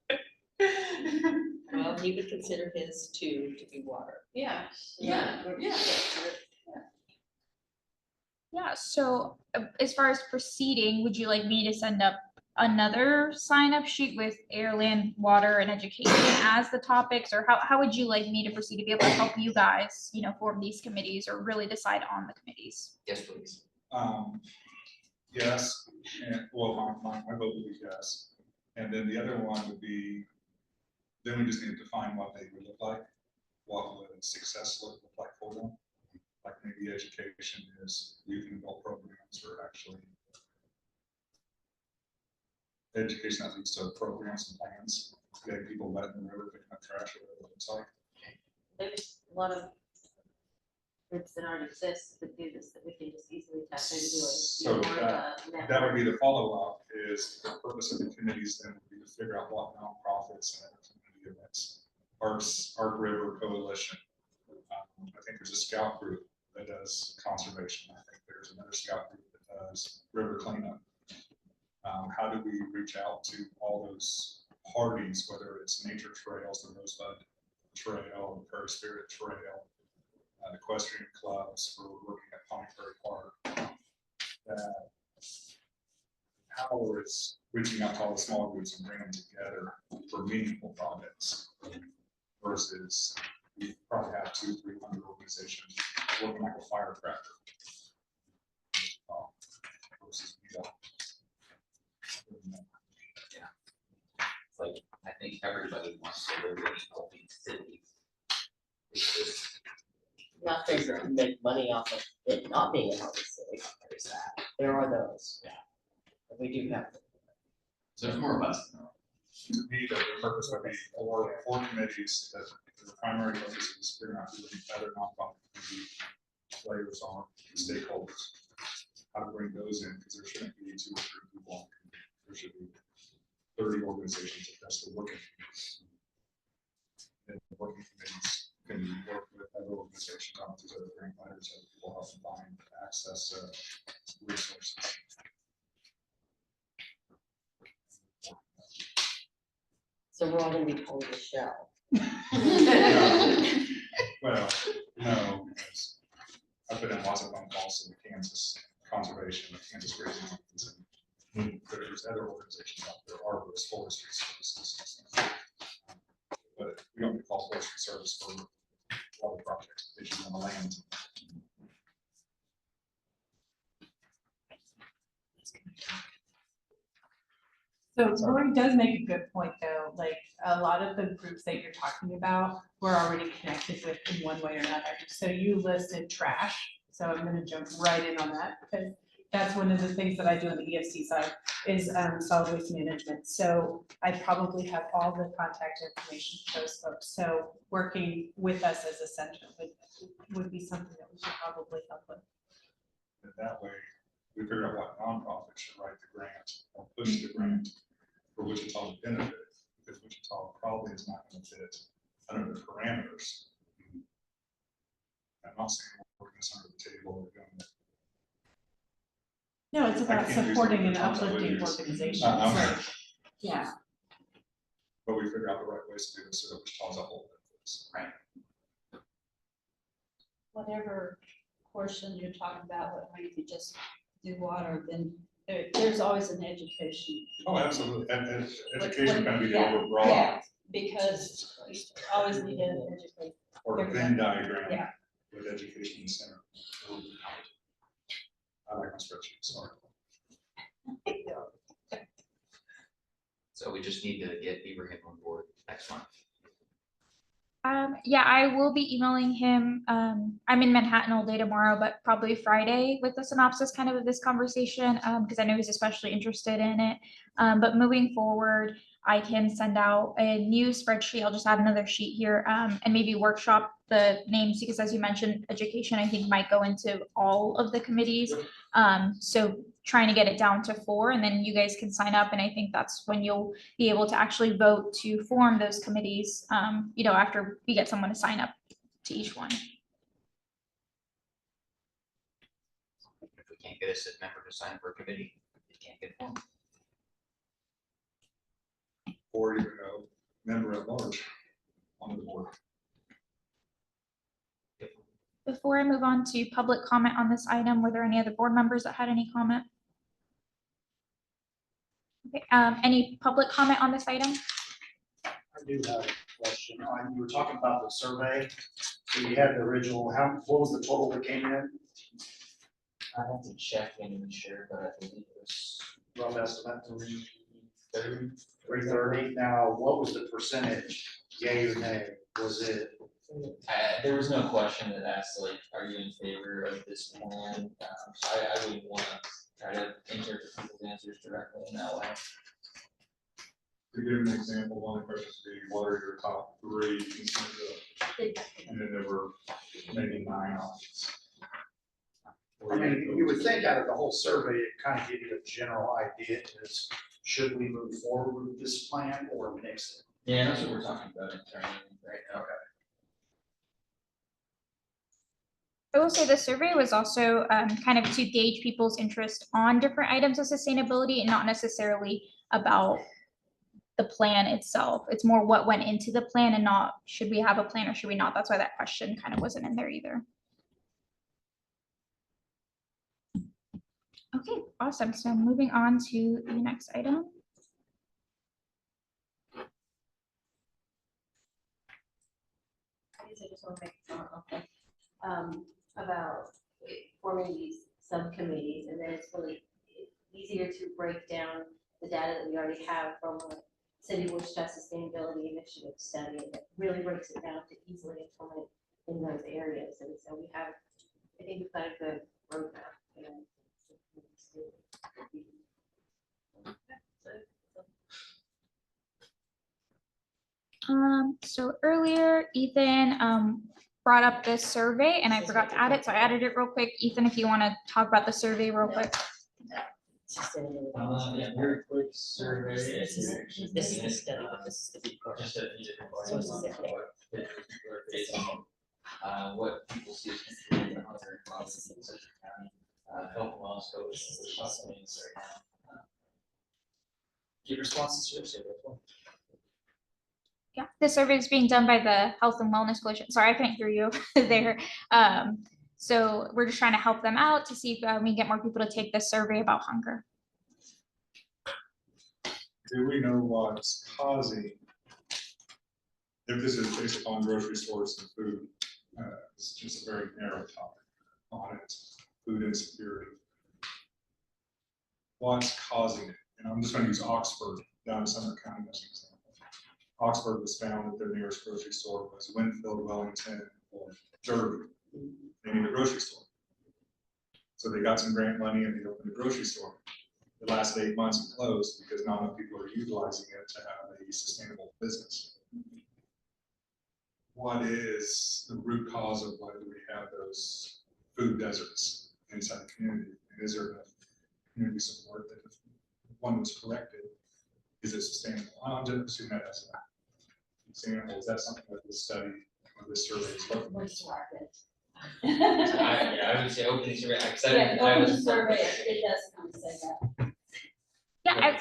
Well, he would consider his two to be water. Yeah. Yeah. Yeah, so as far as proceeding, would you like me to send up another sign-up sheet with air, land, water, and education as the topics? Or how would you like me to proceed to be able to help you guys, form these committees or really decide on the committees? Yes, please. Yes, and well, my vote would be yes. And then the other one would be, then we just need to define what they would look like, what would success look like for them. Like maybe education is youth and adult programs, or actually education that leads to programs and plans, getting people wet in the river, picking up trash, or whatever it looks like. There's a lot of groups that already exist that do this, that we can just easily tap into So and. more of a That would be the follow-up, is the purpose of the committees then would be to figure out what nonprofits and other community events. Arc River Coalition. I think there's a scout group that does conservation. I think there's another scout group that does river cleanup. How do we reach out to all those parties, whether it's nature trails, the Rosebud Trail, the Prairie Spirit Trail, equestrian clubs, we're working at Pine Prairie Park. Power is reaching out to all the small groups and bringing them together for meaningful projects versus we probably have 200-300 organizations working like a firecracker. Versus we don't. It's like, I think everybody wants to live in healthy cities. It's just, Not that you can make money off of it not being a healthy city. There's that. There are those. Yeah. But we do have. so there's more of us. To me, the purpose would be four committees that the primary focus is figuring out who the other nonprofit community players are, stakeholders. How to bring those in, because there shouldn't be 2 or 3 people on the committee. There should be 30 organizations if that's the working committees. And the working committees can work with other organizations, on these other grant writers, other people help them find access to resources. So we're all gonna be told to shell. Well, no, because I've been in lots of phone calls to the Kansas Conservation, the Kansas Grazing Alliance, and there's other organizations out there, arborists, forestry services. But we don't call forestry service for water projects, issues on the land. So Lori does make a good point, though, like a lot of the groups that you're talking about, we're already connected with in one way or another. So you listed trash, so I'm gonna jump right in on that, because that's one of the things that I do on the EFC side is solid waste management. So I probably have all the contact information for those folks. So working with us as a center would would be something that we should probably help with. And that way, we figure out what nonprofit should write the grant or push the grant for Wichita to benefit, because Wichita probably is not going to fit under the parameters. I'm not saying we're working this under the table or doing it. No, it's about can't do supporting and something uplifting Wichita organizations. I'm- Yeah. But we figure out the right ways to do this so that Wichita's a whole benefits. Right. Whatever portion you're talking about, what if you just do water, then there's always an education. Oh, absolutely. And education kind of be the Yeah, overbroad yeah, because you always need to educate. or a Venn diagram Yeah. with education in the center. I like my spreadsheet, sorry. So we just need to get Ibrahim on board next month. Yeah, I will be emailing him. I'm in Manhattan all day tomorrow, but probably Friday with the synopsis kind of this conversation, because I know he's especially interested in it. But moving forward, I can send out a new spreadsheet. I'll just add another sheet here, and maybe workshop the names, because as you mentioned, education, I think might go into all of the committees. So trying to get it down to 4, and then you guys can sign up. And I think that's when you'll be able to actually vote to form those committees, after we get someone to sign up to each one. If we can't get a sit member to sign for a committee, it can't get formed. Or even a member at large on the board. Before I move on to public comment on this item, were there any other board members that had any comment? Okay, any public comment on this item? I do have a question. You were talking about the survey. So you had the original, what was the total that came in? I have to check and ensure, but I believe it was Rough estimate, 30. 330. Now, what was the percentage, yay or nay? Was it? There was no question that asked, like, are you in favor of this plan? So I wouldn't want to try to interpret people's answers directly in that way. To give an example, one of the questions would be, what are your top 3? And then there were maybe 9 options. I mean, you would think out of the whole survey, it kind of give you a general idea is, should we move forward with this plan or nix it? Yeah, that's what we're talking about internally right now. I will say the survey was also kind of to gauge people's interest on different items of sustainability and not necessarily about the plan itself. It's more what went into the plan and not should we have a plan or should we not. That's why that question kind of wasn't in there either. Okay, awesome. So moving on to the next item. I guess I just want to make a comment real quick, about forming these subcommittees, and then it's really easier to break down the data that we already have from a City of Wichita Sustainability Initiative study, and it really breaks it down to easily implement in those areas, and so we have, I think we've got a good roadmap, you know. So earlier, Ethan brought up this survey and I forgot to add it, so I added it real quick. Ethan, if you want to talk about the survey real quick. Yeah, very quick survey. This is the study, but this is the big part. Just a few different So this is questions. it. What based on, what people see as contributing to other problems in Central County, health and wellness coach, which is things right now. Get responses to your survey. Yeah, the survey is being done by the Health and Wellness Coalition. Sorry, I couldn't hear you there. So we're just trying to help them out to see if we can get more people to take this survey about hunger. Do we know what's causing? If this is based upon grocery stores and food, it's just a very narrow topic on it, food insecurity. What's causing it? And I'm just going to use Oxford down in Sumner County as an example. Oxford was found that their nearest grocery store was Winfield, Wellington, or Derby. They need a grocery store. So they got some grant money and they opened a grocery store. It lasted 8 months and closed because not enough people are utilizing it to have a sustainable business. what is the root cause of why do we have those food deserts inside the community? And is there enough community support that if one was corrected, is it sustainable? I'm just assuming that as an example. Is that something that this study or this survey is looking at? I would say open survey, Yeah, I open was. survey, it does kind of say that. Yeah,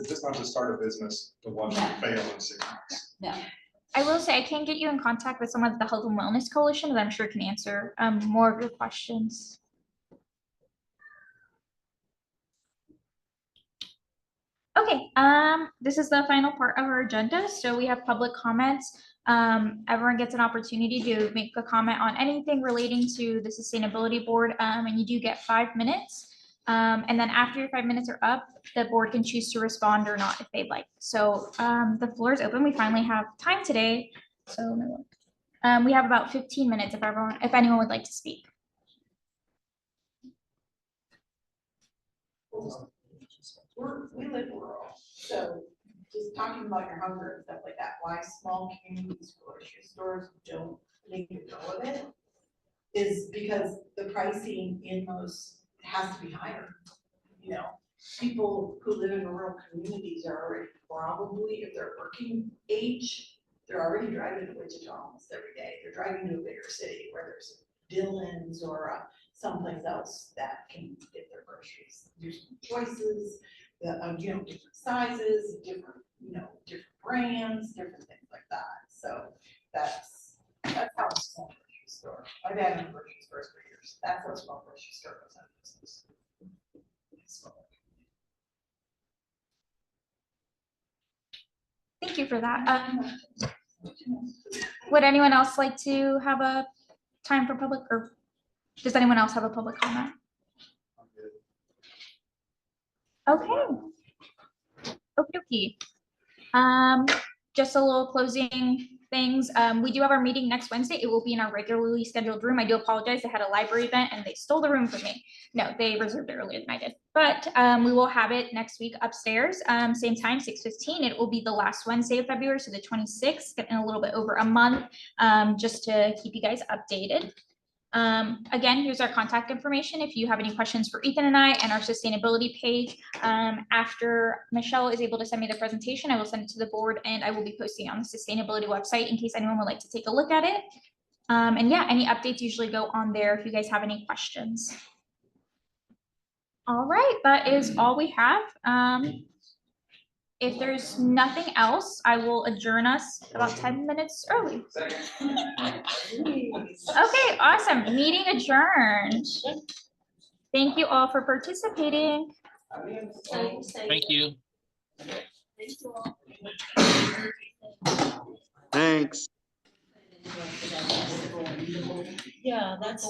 Just not to start a business, to watch it fail in 6 months. No. I will say I can get you in contact with someone at the Health and Wellness Coalition that I'm sure can answer more of your questions. Okay, this is the final part of our agenda. So we have public comments. Everyone gets an opportunity to make a comment on anything relating to the Sustainability Board, and you do get 5 minutes. And then after your 5 minutes are up, the board can choose to respond or not if they'd like. So the floor is open. We finally have time today. So let me look. We have about 15 minutes if anyone would like to speak. We live rural, so just talking about your hunger and stuff like that, why small communities, grocery stores don't make a go of it is because the pricing in those has to be higher. You know, people who live in rural communities are already probably, if they're working age, they're already driving to Wichita almost every day. They're driving to a bigger city where there's Dillon's or someplace else that can get their groceries. There's choices, you know, different sizes, different, you know, different brands, different things like that. So that's how a small grocery store. I've had a grocery store for years. That's how a small grocery store goes out of business. Thank you for that. Would anyone else like to have a time for public, or does anyone else have a public comment? Okay. Okey-dokey. Just a little closing things. We do have our meeting next Wednesday. It will be in our regularly scheduled room. I do apologize. They had a library event and they stole the room from me. No, they reserved it earlier than I did. But we will have it next week upstairs, same time, 6:15. It will be the last Wednesday of February, so the 26th, getting a little bit over a month, just to keep you guys updated. Again, here's our contact information. If you have any questions for Ethan and I and our sustainability page, after Michelle is able to send me the presentation, I will send it to the board and I will be posting it on the sustainability website in case anyone would like to take a look at it. And yeah, any updates usually go on there if you guys have any questions. All right, that is all we have. If there's nothing else, I will adjourn us about 10 minutes early. Okay, awesome. Meeting adjourned. Thank you all for participating. Thank you. Thanks. Yeah, that's.